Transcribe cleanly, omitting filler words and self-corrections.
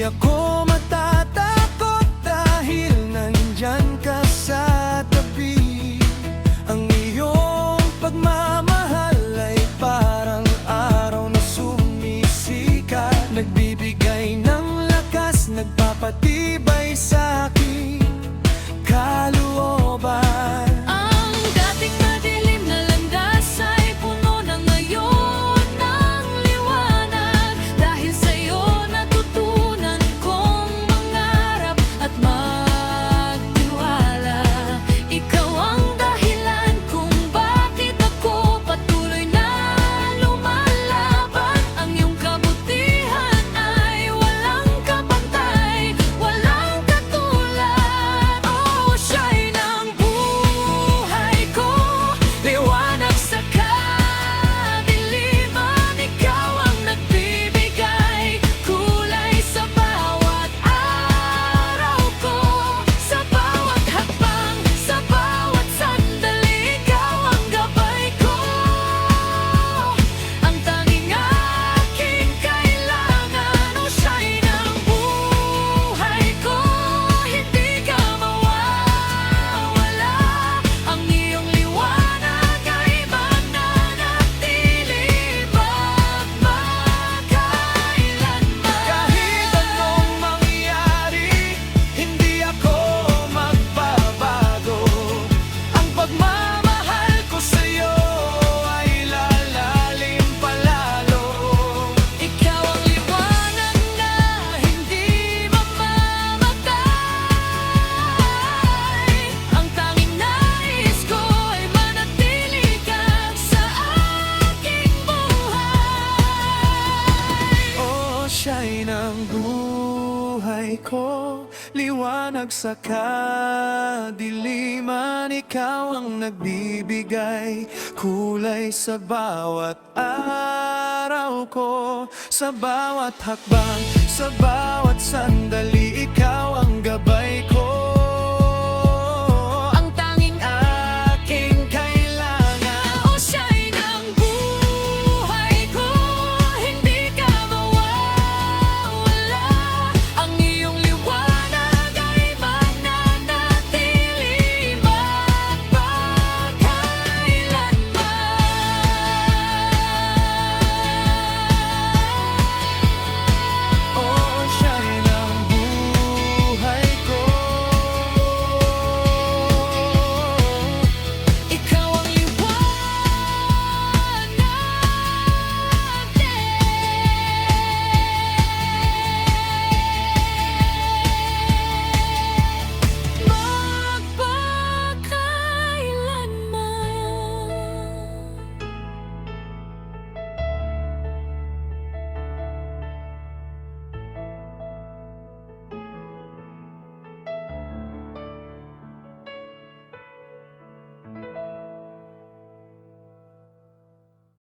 ako matatakot dahil nandyan ka sa tabi. Ang iyong pagmamahal ay parang araw na sumisikat, nagbibigay ng lakas, nagpapatibay sa aking kalooban. Ang dating madilim na landas ay puno na ngayon ng liwanag. Dahil sa'yo natutunan kong mangarap at magtiwala. Ikaw ang dahilan kung bakit ako patuloy na lumalaban. Ang iyong kabutihan ay walang kapantay, walang katulad. Oh, siya'y ng buhay ko, liwanag sa kadiliman. Ikaw ang nagbibigay kulay sa bawat araw ko, sa bawat hakbang, sa bawat sandali. Ikaw ang gabay ko, ang tanging aking kailangan. O siya'y ng buhay ko, hindi ka mawawala. Ang iyong liwanag ay mananatili magmakailanman. Kahit anong mangyari, hindi ako magbabago. Ang pagmamahal ko sa'yo ay lalalim palalo. Ikaw ang liwanag na hindi mamamatay. Ang tanging nais ko ay manatili ka sa aking buhay. Oh, siya'y ng buhay ko, liwanag sa kadiliman. Ikaw ang nagbibigay kulay sa bawat araw ko, sa bawat hakbang, sa bawat sandali. Ikaw ang gabay ko.